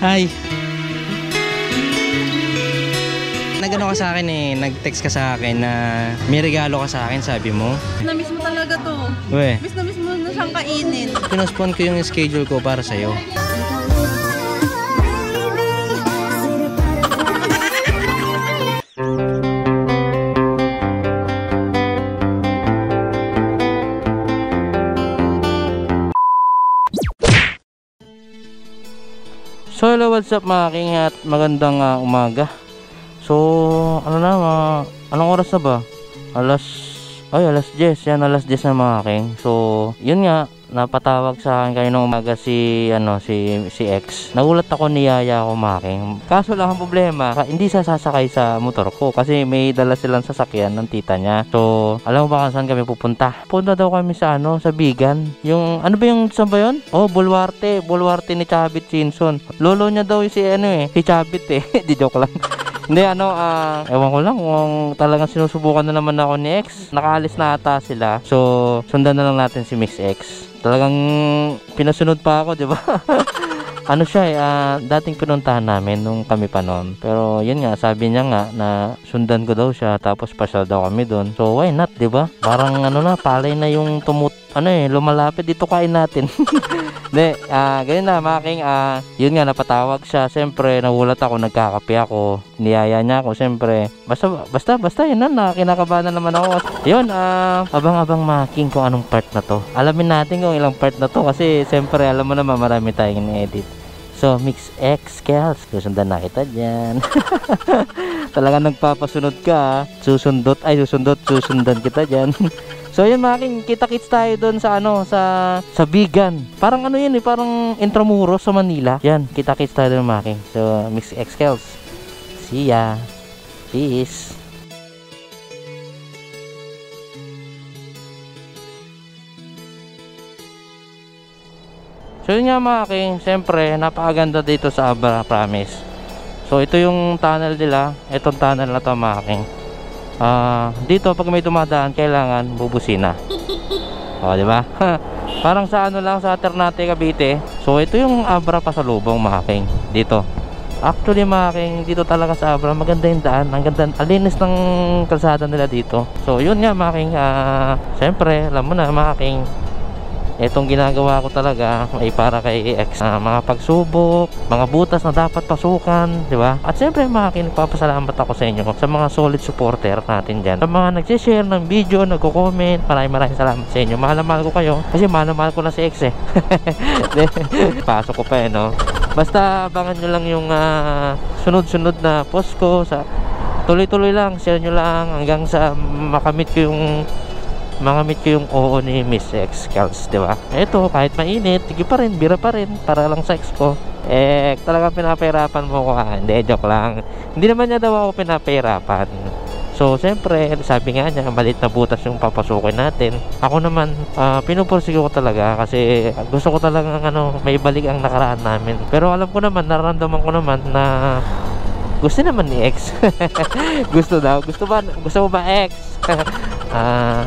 Hi. Nagano ka sa akin eh, nag-text ka sa akin na may regalo ka sa akin, sabi mo. Na-miss mo talaga to. Uwe. Miss mo na siyang kainin. Pinospon ko yung schedule ko para sa'yo. So hello, what's up mga king at magandang umaga. So ano na, anong oras na ba? Alas 10, yan alas 10 na mga king. So yun nga, napatawag sa akin kayo nung umaga si X. Nagulat ako, niyaya ako mga king. Kaso lang ang problema, hindi siya sasakay sa motor ko kasi may dala silang sasakyan ng tita niya. So alam mo ba kung saan kami pupunta? Punta daw kami sa sa Bigan. Yung ano ba yung saan ba yun? Oh, Boluarte ni Chabit Chinson. Lolo niya daw si si Chabit Di joke lang. Hindi ewan ko lang kung talagang sinusubukan na naman ako ni X. Nakaalis na ata sila. So sundan na lang natin si Miss X. Talagang pinasunod pa ako, di ba? Ano siya dating pinuntahan namin nung kami pa noon. Pero yun nga, sabi niya nga na sundan ko daw siya, tapos pasyal daw kami doon. So why not, di ba? Parang palay na yung lumalapit, dito kain natin. Hindi, ganyan na mga king. Yun nga, napatawag siya. Siyempre, nagulat ako, nagkakape ako. Niyaya niya ako, siyempre. Basta yun na, kinakabahan na naman ako. Yun, abang-abang mga king kung anong part na to. Alamin natin kung ilang part na to kasi siyempre, alam mo naman, marami tayong in-edit. So, Mix X Kels, susundan na kita dyan. Talaga nagpapasunod ka. Susundan kita dyan. So yun mga king, kita-kits tayo doon sa sa Bigan. Parang yun parang Intramuros sa Manila. Yan, kita-kits tayo doon mga king. So Mix X Kels, see ya. Peace. So yun nga mga king, siyempre napakaganda dito sa Abra, promise. So ito yung tunnel nila. Itong tunnel na to mga king. Dito pag may dumadaan kailangan bubusina. Di ba? Parang sa sa Ternate, Cavite. So ito yung Abra pasalubong mga king dito. Actually mga king, dito talaga sa Abra maganda yung daan, ang ganda, alinis ng kalsada nila dito. So yun nga mga king, syempre alam mo na mga king, itong ginagawa ko talaga ay para kay X, mga pagsubok, mga butas na dapat pasukan, di ba? At siyempre mga king, nagpapasalamat ako sa inyo, sa mga solid supporter natin dyan, sa mga nagsishare ng video, nagko-comment. Maraming salamat sa inyo. Mahal na mahal ko kayo kasi mahal na mahal ko na si X pasok ko pa no? Basta abangan nyo lang yung sunod-sunod na post ko. Tuloy-tuloy lang, share nyo lang hanggang sa makamit ko yung oo ni Miss X Kels, di ba? Ito, kahit mainit, sige pa rin, bira pa rin, para lang sa ex ko. Talagang pinapahirapan mo ko. Hindi, joke lang. Hindi naman niya daw ako pinapahirapan. So, siyempre, sabi nga niya, maliit na butas yung papasukin natin. Ako naman, pinupursige ko talaga kasi gusto ko talagang may balik ang nakaraan namin. Pero alam ko naman, nararamdaman ko naman na gusto naman ni X. Gusto mo ba X?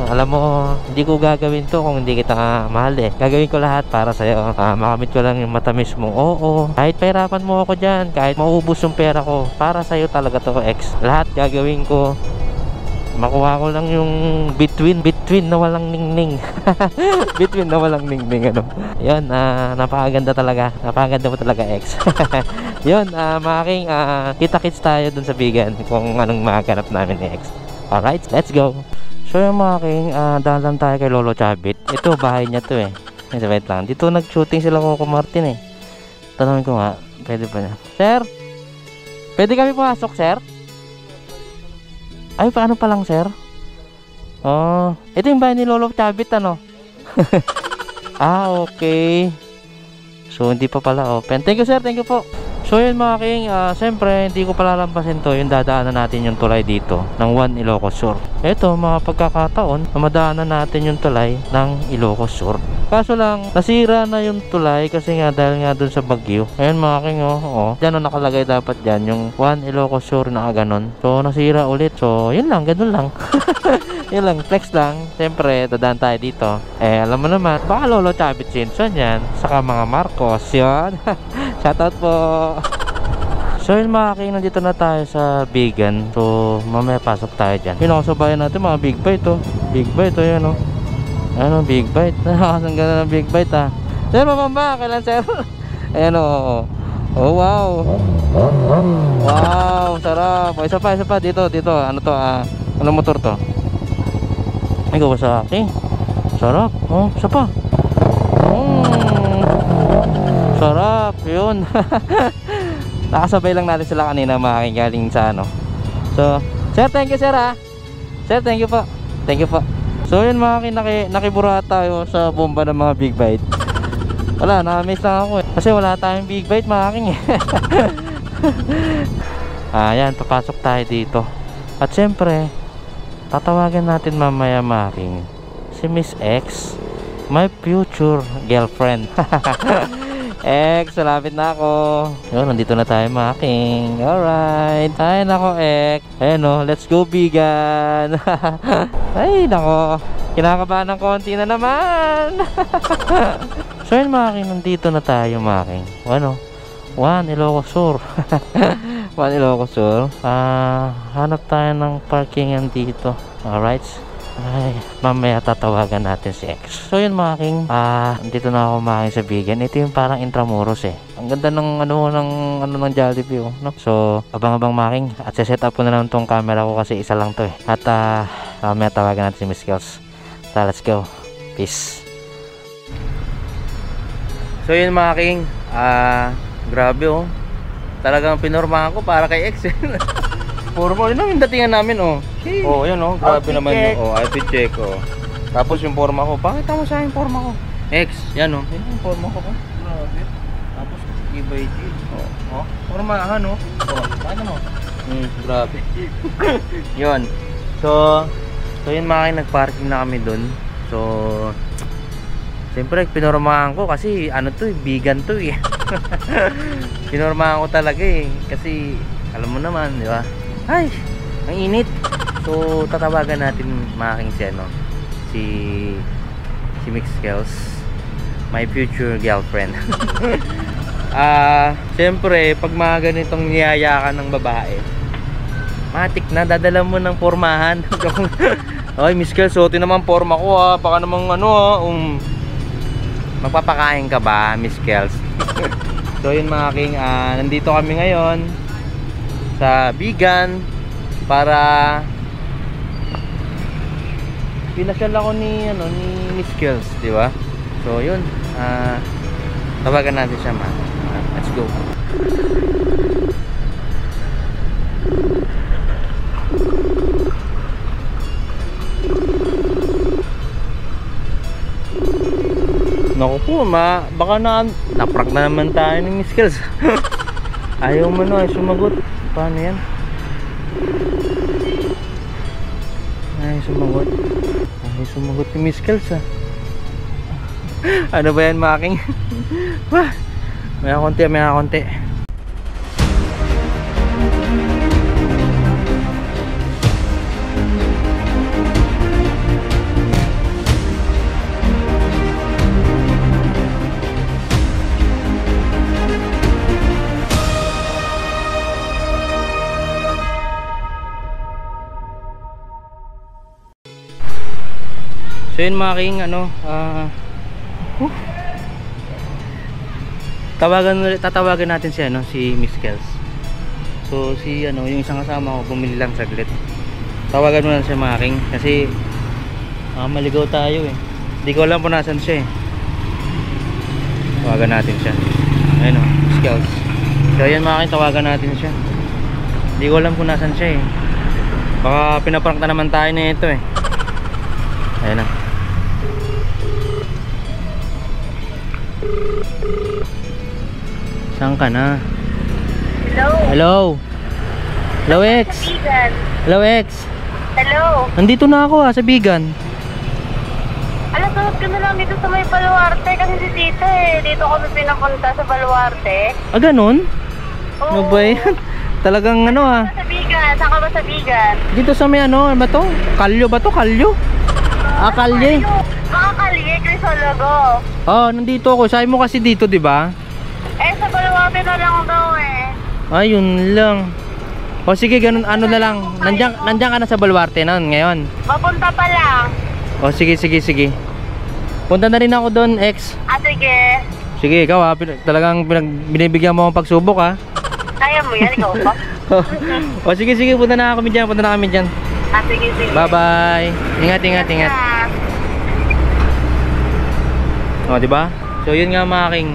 Alam mo, hindi ko gagawin to kung hindi kita mahal Gagawin ko lahat para sa'yo. Makamit ko lang yung matamis mo. Oo, kahit pahirapan mo ako dyan, kahit maubos yung pera ko, para sa'yo talaga to X. Lahat gagawin ko. Makuha ko lang yung between na walang ningning. Between na walang ningning Yun, napakaganda talaga. Napakaganda mo talaga X. Yun, mga king, kita-kits tayo dun sa Bigan kung anong makaganap namin ni X. Alright, let's go. So yung mga king, dalan tayo kay Lolo Chabit. Ito, bahay niya to wait lang. Dito nag-shooting sila Coco Martin Tanongin ko nga, pwede ba niya? Sir, pwede kami pumasok sir? Ay, paano pa lang sir? Oh, ito yung bahay ni Lolo Chabit okay. So hindi pa pala open. Thank you sir, thank you po. So yun mga king, siyempre hindi ko palalampasin to, yung dadaanan natin yung tulay dito ng 1 Ilocos Sur. Ito mga pagkakataon, madaanan natin yung tulay ng Ilocos Sur. Kaso lang, nasira na yung tulay kasi nga dahil nga dun sa bagyo. Ayun mga king, dyan nakalagay dapat dyan yung 1 Ilocos Sur na ganon. So nasira ulit. So yun lang, ganun lang. Yun lang, flex lang. Siyempre, dadaan tayo dito. Eh, alam mo naman, baka Lolo Chavit Simpson yan. Saka mga Marcos, yun. Shoutout po. So yun mga king, nandito na tayo sa Bigan. So mamaya pasok tayo dyan. Yun ako sa bayan natin, mga big bite oh. Big bite oh, yun oh. Ano, big bite. Nakakasan ganda ng big bite ha. Sir, mabamba, kailan sir? Ayan oh. Oh wow. Wow, sarap. O, isa pa dito. Ano to, ano motor to? Ay, Kawasaki. Sarap. Oh, isa pa. Sarap, yun. Nakasabay lang natin sila kanina mga king, galing sa ano. So, sir, thank you sir ha. Sir, thank you po. Thank you po. So yun mga king, nakibura tayo sa bomba ng mga big bite. Wala, na-miss lang ako eh. Kasi wala tayong big bite mga king eh. Ayan, papasok tayo dito. At syempre, tatawagan natin mamaya mga king si Miss X, my future girlfriend. X, malapit na ako. Yun, nandito na tayo mga king. Alright. Ay, nako X. Ayan o, let's go Bigan. Ay, nako. Kinakabahan ng konti na naman. So yun mga king, nandito na tayo mga king. Ano? Juan Ilocos Sur. Juan Ilocos Sur. Hanap tayo ng parkingan dito. Alright. Ay, mamaya tatawagan natin si X. So yun mga king, dito na ako mga king sa Bigan. Ito yung parang Intramuros eh. Ang ganda ng ng Jollibee oh, no? So abang-abang mga king, at set up ko na lang tong camera ko kasi isa lang to eh. At mamaya tawagan natin si Miss Kels. So let's go. Peace. So yun mga king, grabe oh. Talagang pinormahan ko para kay X eh. Puro mo, yun ang datingan namin oh. Oh, yun oh, grabe naman yun. Oh, outfit check oh. Tapos yung forma ko, pakita mo sa akin yung forma ko. X, yan oh. Yan yung forma ko. Grabe. Tapos G-by-G. Oh, formahan oh. Oh, pakita mo. Grabe. Yun. So yun mga kayo, nagparking na kami dun. So siyempre pinormahan ko kasi ano to eh, Bigan to eh. Pinormahan ko talaga eh. Kasi alam mo naman, di ba? Ay, ang init. So tatawagan natin mga king si Miss Kels, my future girlfriend. Siyempre pag mga ganitong niyayakan ng babae, matik na dadala mo ng pormahan. Ay Miss Kels, suotin naman forma ko ha. Baka namang magpapakain ka ba Miss Kels? So yun mga king, nandito kami ngayon sa Bigan para pinasyal ako ni Miss Kels, di ba? So yun, tawagan natin siya man. Let's go. Naku po, baka naprank na naman tayo ni Miss Kels. Ayaw mo ay sumagot. Paano yan? Ay, sumagot. Ay, sumagot ni Miss Kels Ano ba yan mga king? May konti. So yun mga king, tatawagan natin si Miss Kels. So yung isang kasama ko bumili lang saglit. Tawagan mo na siya mga king kasi maligaw tayo eh. Hindi ko alam kung nasan siya eh. Tawagan natin siya. Ayun oh, Miss Kels. So yan mga king, tawagan natin siya. Hindi ko alam kung nasan siya eh. Baka pinaprank na naman tayo na ito eh. Ayun na. Saan ka na? Hello? Hello X? Hello X? Hello? Nandito na ako sa Bigan. Alam, sunod ka na lang dito sa may Baluarte kasi si tita eh. Dito kami pinapunta sa Baluarte. Ganun? Oo. Ano ba yan? Talagang Sa Bigan. Saan ka ba sa Bigan? Dito sa may ano ba to? Kalyo ba to? Kalyo? Ah, kalye. Mga kalye, Crisologo. Oh, nandito ako. Sabi mo kasi dito, di ba? Eh, sa Baluarte na lang daw eh. Ayun lang. O sige, ganun ano na lang. Nandiyan ka na sa Baluarte na ngayon. Papunta pa lang. O sige. Punta na rin ako doon, ex. Ah, sige. Sige, ikaw ha. Talagang binibigyan mo akong pagsubok ha. Kaya mo yan, ikaw pa. O sige, punta na kami dyan. Ah, sige. Bye bye. Ingat. O, di ba? So yun nga mga king.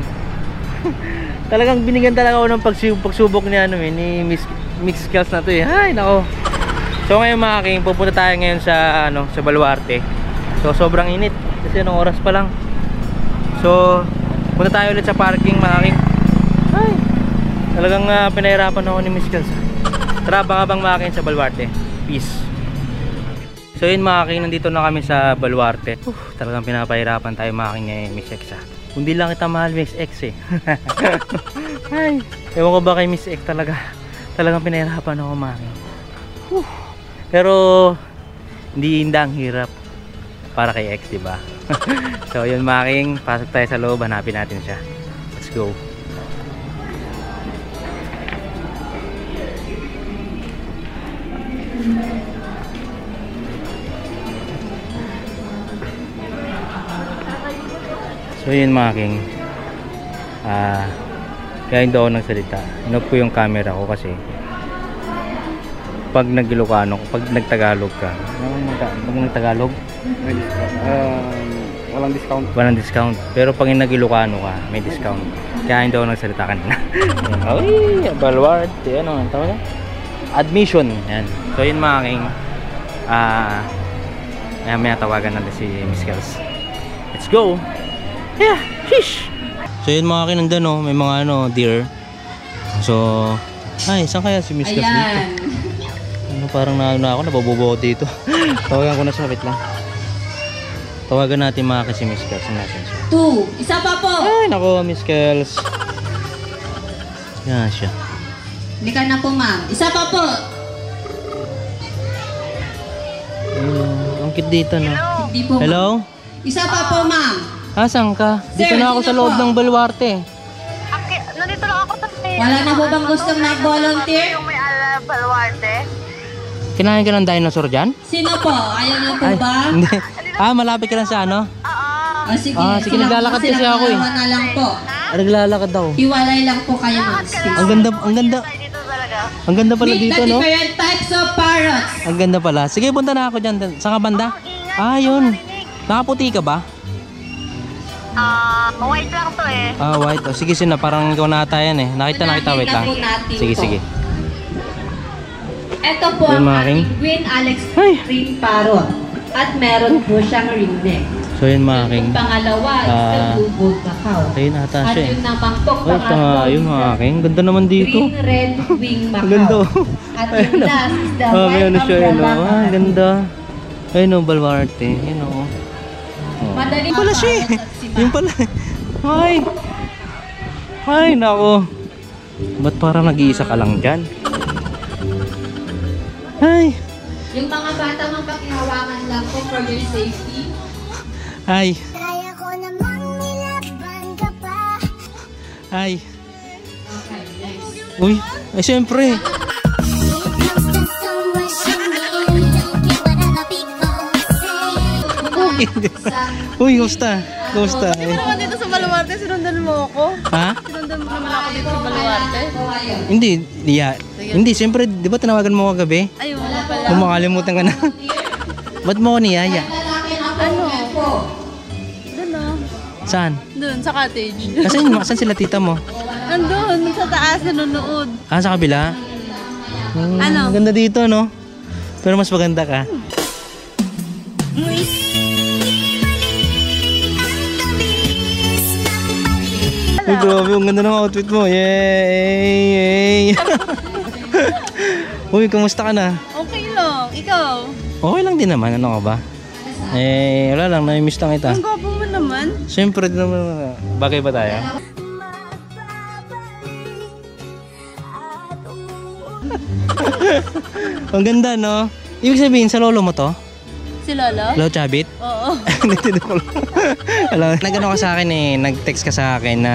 Talagang binigyan talaga ako ng pagsubok ni Miss Kels na to eh. Ay, nako. So ngayon mga king, pupunta tayo ngayon sa sa Baluarte. So sobrang init kasi anong oras pa lang. So punta tayo ulit sa parking mga king. Ay, talagang pinahirapan ako ni Miss Kels. Tara, bang mga king sa Baluarte. Peace. So yun mga king, nandito na kami sa Baluarte. Talagang pinapahirapan tayo mga king ngayon, Miss X ha. Hindi lang kita mahal, Miss X eh. Ay, ewan ko ba kay Miss X talaga. Talagang pinahirapan ako mga king. Pero hindi ang hirap para kay X, diba? So yun mga king, pasok tayo sa loob, hanapin natin siya. Let's go. So yun mga king, kaya hindi ako nagsalita. Inop ko yung camera ko kasi pag nag-Ilocano, pag nagtagalog ka, pag nagtagalog walang discount, pero pag nag-Ilocano ka may discount. Kaya hindi ako nagsalita kanina. Ay, Baluarte, ano ang tawag? Admission, yan. So yun mga king, may tawagan natin si Miss Kels. Let's go. Yeah, shish. So yun mga king, nandun may mga deer. So, ay, saan kaya si Miss Kels dito? Parang ako, nababobo dito. Tawagan ko na siya, wait lang. Tawagan natin mga si Miss Kels. Natin siya. 2, isa pa po. Ay, nako, Miss Kels. Yan siya. Hindi ka na po, ma'am. Isa pa po. Ang cute dito, no? Hindi po, Hello? Isa pa po, ma'am. Saan ka? Dito Sir, na ako sa loob ng Baluarte. Nandito lang ako sa Wala na po bang gustong nag-volunteer? Yung may Baluarte. Kinain ka ng dinosaur dyan? Sino po? Ayaw niyo po ba? Hindi. Malapit ka lang sa ano? Oo. Sige, sige, naglalakad kasi ako eh. na lang po. Naglalakad daw. Hiwalay lang po kayo, ma'am. Ang ganda. Dito talaga. Ang ganda pala dito, no? Different types of parrots. Ang ganda pala. Sige, punta na ako dyan. Saan ka banda? Yun. Nakaputi ka ba? White lang to eh. White. Sige, parang ikaw na ata yan eh. Nakita, wait lang. Sige. Ito po Yun, ang mga king. ating Queen Alex Ay. Green Parrot. At meron po siyang ringneck. So yun mga king. Yung pangalawa is the blue gold Macau. Ayun ata At siya eh. yung naman po, Yun mga king. Ganda naman dito. green red wing Macau. Ang ganda. At yung last is the May white ano siya yun. umbrella. Ang ganda. Ayun o, Baluarte. Ayun o. Madali Yung pala siya eh. Yung pala. Ay, nako. Ba't parang nag-iisa ka lang dyan? Ay. Yung mga bata mang pakihawakan lang po for your safety. Ay. Kaya ko namang nilaban ka pa. Ay. Okay, nice. Uy. Ay, siyempre. Uy, gusta. Naman dito sa Baluarte, sinundan mo ako. Ha? Sinundan mo naman ako dito sa Baluarte. Hindi, hindi, siyempre, di ba tinawagan mo ko gabi? Ay, wala pala. Kung makalimutan ka na. Ba't mo ko niyaya? Ano? Doon na. Saan? Doon, sa cottage. Saan sila tita mo? Nandun, sa taas, nanonood. Sa kabila? Ano? Ang ganda dito, no? Pero mas maganda ka. Uy, grabe, ang ganda ng outfit mo. Yay! Uy, kamusta ka na? Okay lang. Ikaw? Okay lang din naman, ano ka ba? Wala lang, nami-miss lang kita. Ang gwapo mo naman. Siyempre, din naman, bagay ba tayo? Ang ganda, no? Ibig sabihin, sa lolo mo to? Si Lolo? Lolo Chabit? Oo. Alam, nag-ano ka sa akin eh, nag-text ka sa akin na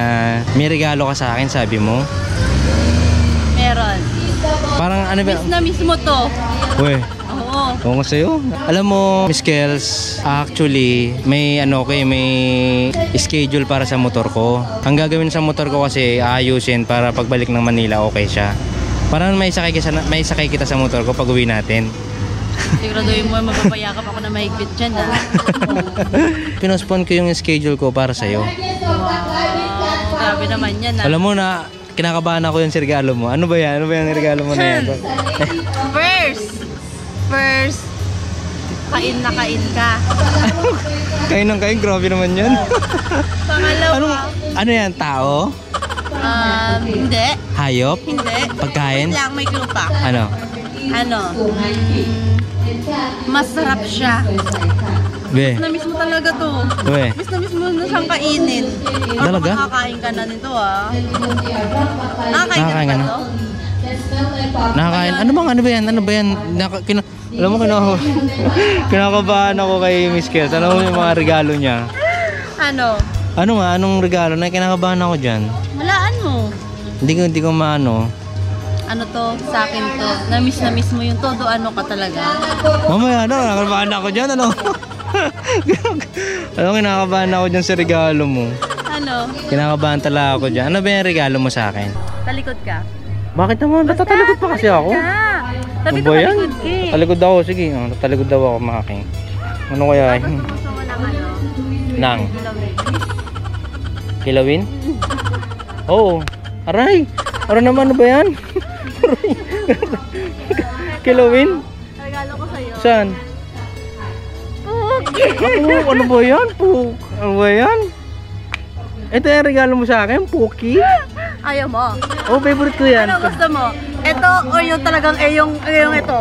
may regalo ka sa akin, sabi mo. Meron. Parang ano ba? Miss na miss mo to. Uy, Oo. oo nga sa'yo. Alam mo, Miss Kels, actually, may ano ko eh, may schedule para sa motor ko. Ang gagawin sa motor ko kasi, aayusin para pagbalik ng Manila, okay siya. Parang may sakay kita sa motor ko pag uwi natin. Siguraduhin mo, mapapayakap ako na mahigpit dyan, ha? Pinospon ko yung schedule ko para sa'yo. Grabe naman yan, ha? Alam mo na, kinakabahan ako yung regalo mo. Ano ba yan? Ano ba yung regalo mo na yan? First, kain na kain ka. Kain ng kain, grabe naman yan. Pangalawa, Ano yan? Tao? hindi. Hayop? Hindi. Pagkain? Wait lang, may clue pa. Ano? Masarap siya. Be? Na-miss mo talaga to. Be? Miss na miss mo na siyang kainin. Talaga? Nakakain ka na nito, ha? Nakakain ka Nakakain na ka ba na? to? Nakakain? Ano ba yan? Ano ba yan? Alam mo, kinakabahan ako kay Miss Kels. Alam mo yung mga regalo niya. Ano? Ano nga? Anong regalo? Na kinakabahan ako dyan. Walaan mo. Hindi ko maano. Ano to? Sa akin to. Na-miss mo yung todo. Ano ka talaga? Mamaya, kinakabahan ako dyan. Ano? Alam mo, kinakabahan ako dyan sa regalo mo. Ano? Kinakabahan talaga ako dyan. Ano ba yung regalo mo sa akin? Talikod ka. Bakit naman? Tatalikod pa kasi ako. Sabi Ano ko ba yan? talikod ka eh. Talikod ako. Sige, tatalikod daw ako makaking. Ano kaya Tapos yun? gusto mo ng ano? Nang? Kilawin. Kilawin? Oo. Aray! Aray naman, ano ba yan? Aray. Kilawin? Regalo ko sa'yo. Saan? Okay. Ako, ano ba yan? Ano ba yan? Ito yung regalo mo sa akin, Puki. Ayaw mo? Oh, favorite ko yan. Ano gusto mo? Ito o yung talagang yung ito?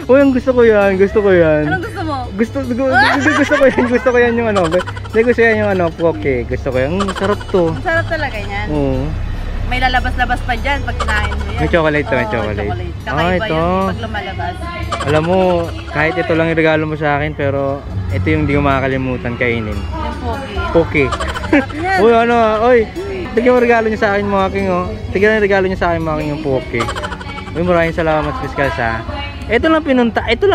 Oh, yung gusto ko yan. Gusto ko yan. Anong gusto mo? Gusto ko yan. Gusto ko yan yung ano. Hindi gusto yan yung ano, Puki. Gusto ko yan. Sarap to. Ang sarap talaga yan. Oo. May lalabas-labas pa dyan pag kinain mo yan. May chocolate to, may Oo, chocolate. Kakaiba ito. yun pag lumalabas. Alam mo, kahit ito lang yung regalo mo sa akin, pero ito yung hindi ko makakalimutan kainin. Yung Puki. pogi. Yan. Uy, ano, oy. Tignan mo regalo niya sa akin, mga king, oh. Tignan mo regalo niya sa akin, mga king, yung Puki. Uy, maraming salamat, Fiskal, sa. Ito lang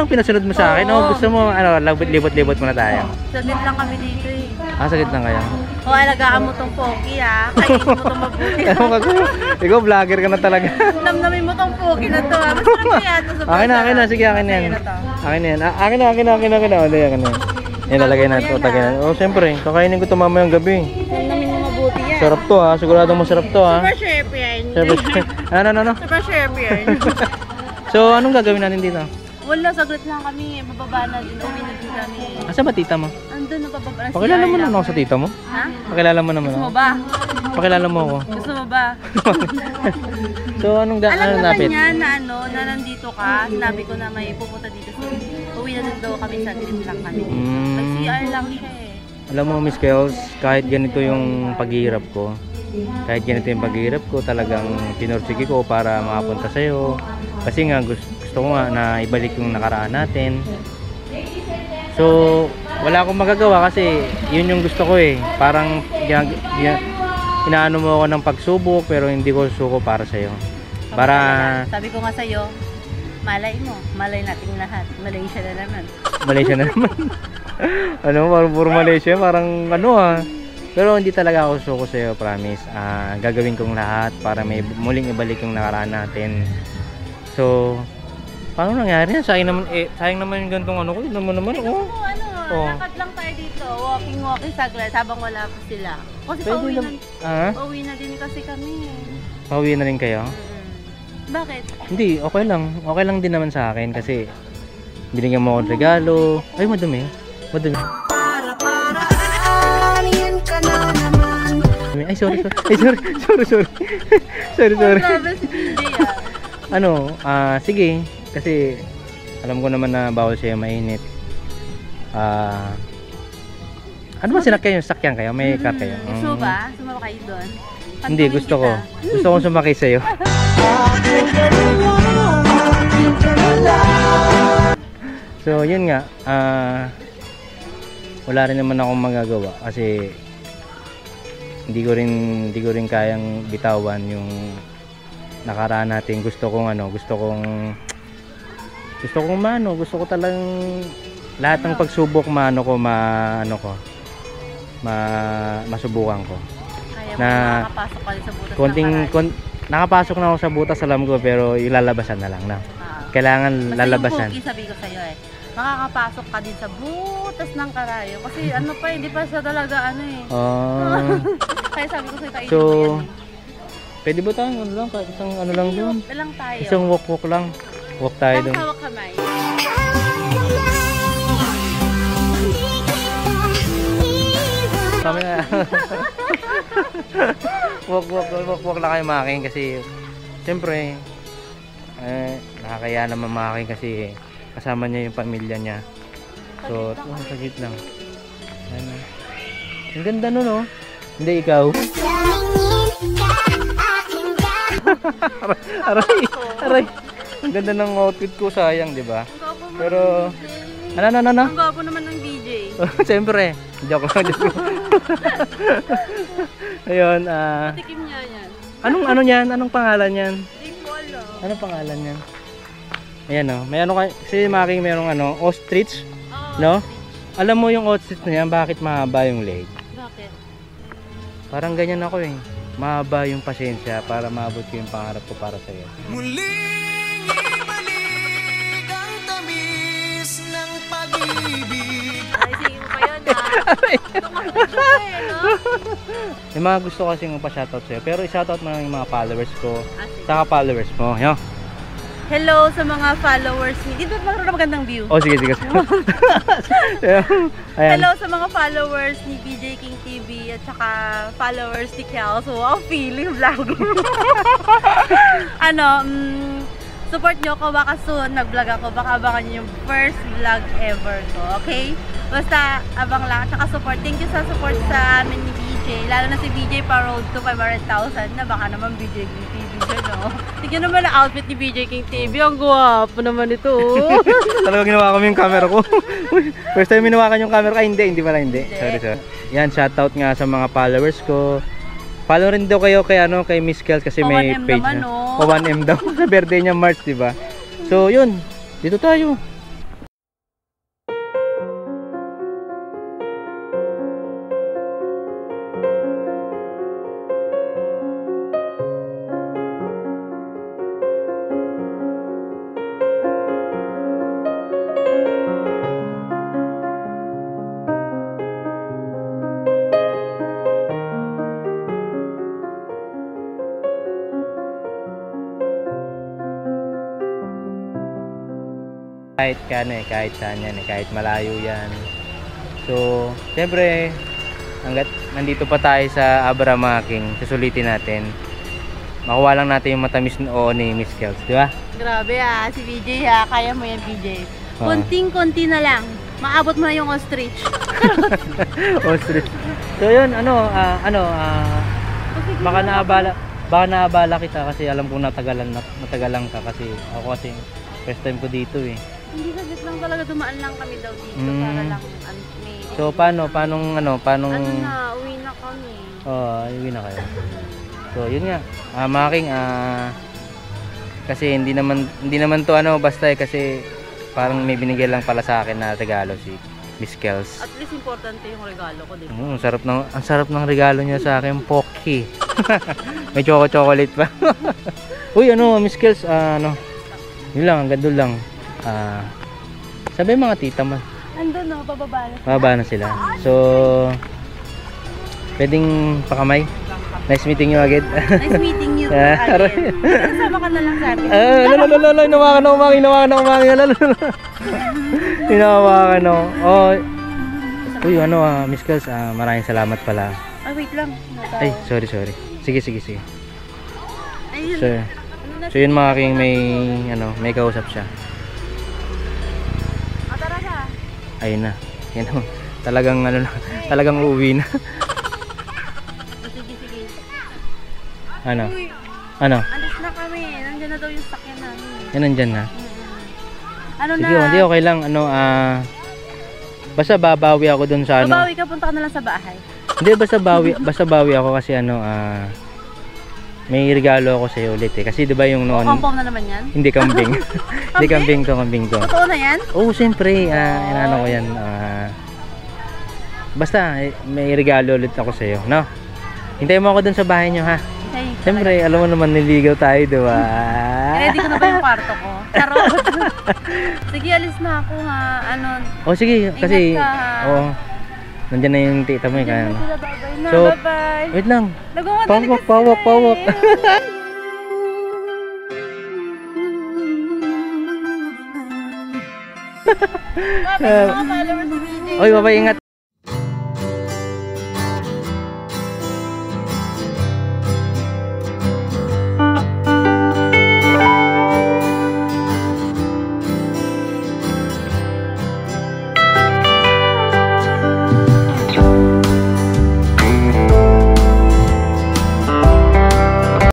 pinasunod mo sa akin. Oh, gusto mo, ano, libot-libot muna tayo. Saglit lang kami dito eh. Saglit lang kayo. O, alagaan mo tong pogi ha. Kainin mo tong mabuti. Ikaw, vlogger ka na talaga. Namnamin mo tong pogi na to ha. Masarap kaya ito sa Akin na, sige, akin na yan. Akin na yan. Akin na. Hindi, akin na yan. Yan, lalagay na ito. Oh, siyempre, kakainin ko ito mamayang gabi. Namnamin mo mabuti yan. Sarap to ha, siguradong masarap to ha. Super chef yan. Ano? Super chef yan. So, anong gagawin natin dito? Wala, saglit lang kami. Bababa na din. Uwi na din kami. Asa ba tita mo? Andun na bababa na Pakilala mo naman ako sa tita mo. Ha? Pakilala mo naman Gusto ako. mo ba? Pakilala mo ako. Gusto mo ba? So, anong Alam naman napit? niya na na nandito ka. Sinabi ko na may pupunta dito. Uwi na din daw kami, saglit lang kami. Nag-CR lang siya eh. Alam mo, Miss Kels, kahit ganito yung paghihirap ko, talagang pinursige ko para makapunta sa'yo. Kasi nga, gusto ko nga na ibalik yung nakaraan natin. So, wala akong magagawa kasi yun yung gusto ko eh. Parang inaano mo ako ng pagsubok pero hindi ko suko para sa'yo. Para... Sabi ko nga sa'yo, malay nating lahat. Malaysia na naman. Malaysia na naman. Ano, parang puro Malaysia, parang ano ah. Pero hindi talaga ako suko sa'yo, promise. Gagawin kong lahat para may muling ibalik yung nakaraan natin. So, paano nangyari yan? Sayang naman yung gantong ano ko. Naman, oh. Oh. Lakad lang tayo dito. Walking saglit habang wala pa sila. Kasi pauwi na din kasi kami. Pauwi na rin kayo? Bakit? Hindi, okay lang. Okay lang din naman sa akin kasi binigyan mo ako ng regalo. Ay, madumi. Madumi. Ay, sorry. Sorry. Grabe si PJ Ano, sige. Kasi alam ko naman na bawal siya mainit. Ano ba sakyan kayo? May car kayo? Gusto ba? Sumama kayo doon? Hindi, gusto ko. Gusto kong sumakay sa'yo. So yun nga, wala rin naman akong magagawa kasi hindi ko rin kayang bitawan yung nakaraan natin. Gusto ko talagang lahat ng pagsubok masubukan ko. Kaya Na makakapasok ka din sa butas nakapasok na ako sa butas, alam ko, pero ilalabasan na lang na. Kailangan lalabasan. Basta yung sabi ko sa'yo makakapasok ka din sa butas ng karayo. Kasi ano pa, hindi pa siya talaga Kaya sabi ko sa'yo, kainin So, mo yan. pwede ba tayo isang lang doon? Lang tayo. Isang walk lang. Walk tayo doon. Hawak kamay. Kami na. walk lang kayo making kasi siyempre nakakaya naman making kasi kasama niya yung pamilya niya. So, sagit lang. Ayan. Ang ganda nun, oh. Hindi, ikaw. Aray. Ang ganda ng outfit ko, sayang, di ba? Pero, ano? Ang gwapo naman ng DJ. Siyempre, joke lang. Ayun, Patikim niya yan. anong yan? Anong pangalan yan? Hindi ko alam. Anong pangalan yan? Ayan, oh. May kasi making merong ostrich, no? Alam mo yung ostrich na yan, bakit mahaba yung leg? Bakit? Parang ganyan ako eh. Mahaba yung pasensya para maabot ko yung pangarap ko para sa'yo. Muling ibalik ang tamis ng pag-ibig. Ay, sige mo pa yun, no? Yung mga gusto kasing pa-shoutout sa'yo. Pero i-shoutout mo lang yung mga followers ko. Sige. Saka followers mo. Yo. Hello sa mga followers ni. Dito magkaroon na magandang view. Oh, sige. Ayan. Hello sa mga followers ni BJ King TV at saka followers ni Kel. So, feeling vlog. Support nyo ako, baka soon nag-vlog ako. Baka abangan nyo yung first vlog ever ko. Okay? Basta abang lang. At saka support. Thank you sa support sa amin ni BJ. Lalo na si BJ pa road to 500,000 na. Baka naman BJ King TV dyan, no? Tignan naman ang outfit ni BJ King TV. Ang guwapo naman ito. Talagang ginawa kami yung camera ko. First time ginawakan yung camera ko. Ay, hindi pala. Sorry. Yan, shoutout nga sa mga followers ko. Follow rin daw kayo kay Miss Kels kasi may 1M page naman, na. no? 1M daw. Sa birthday niya March, di ba? So, yun. Dito tayo. Kahit saan yan kahit malayo yan. So, siyempre hanggat nandito pa tayo sa Abramaking, susulitin natin. Makuha lang natin yung matamis ni Miss Kels, di ba? Grabe si BJ kaya mo yan BJ. Konting-konti na lang. Maabot mo na yung ostrich. Ostrich. So yun, baka naabala kita kasi alam kong natagalan ka kasi ako kasi first time ko dito eh. Hindi saglit lang talaga, dumaan lang kami daw dito para lang may... So paano na, uwi na kami. Uwi na kayo. So yun nga, making kasi hindi naman to basta kasi parang may binigay lang pala sa akin na regalo si Miss Kels. At least importante yung regalo ko, di ba? Ang sarap ng regalo niya sa akin, Pocky. May chocolate pa. Uy, Miss Kels, yun lang, ang gandol lang. Sabi mga tita mo. Andun, no, Pababa na sila. So, pwedeng pakamay. Nice meeting you again. Nice meeting you again. Kasama ka na lang sa akin. Hinawakan ako. Uy, Miss Kels, maraming salamat pala. Wait lang. Ay, sorry. Sige. Ayun. So yun mga king, may kausap siya. Tara na. Ayun na. Yan o. Talagang uuwi na. Sige. Ano? Alis na kami. Nandiyan na daw yung sakyan namin. Yan, nandyan na. Ano Sige, na? hindi, okay lang. Basta babawi ako dun sa ano. Babawi ka, punta ka na lang sa bahay. Hindi, basta bawi ako kasi may regalo ako sa'yo ulit eh. Kasi diba yung noon, Pom-pom na naman yan? hindi kambing. Hindi kambing to. Totoo na yan? Oo, siyempre, inano ko yan. Basta, may regalo ulit ako sa'yo, no? Hintayin mo ako dun sa bahay nyo, ha? Okay. Siyempre, alam mo naman, niligaw tayo, diba? Ready ko na ba yung kwarto ko? Charot! Sige, alis na ako ha. Oh, sige, kasi, Ingat ka, ha? oo, nandyan na yung tita mo, eh. Diyan Kaya, na sila, bye-bye na. So, Bye-bye. wait lang. Nagmamadali kasi Pawak. sila eh. Bye-bye sa mga followers ni BJ. Oy, babay, ingat.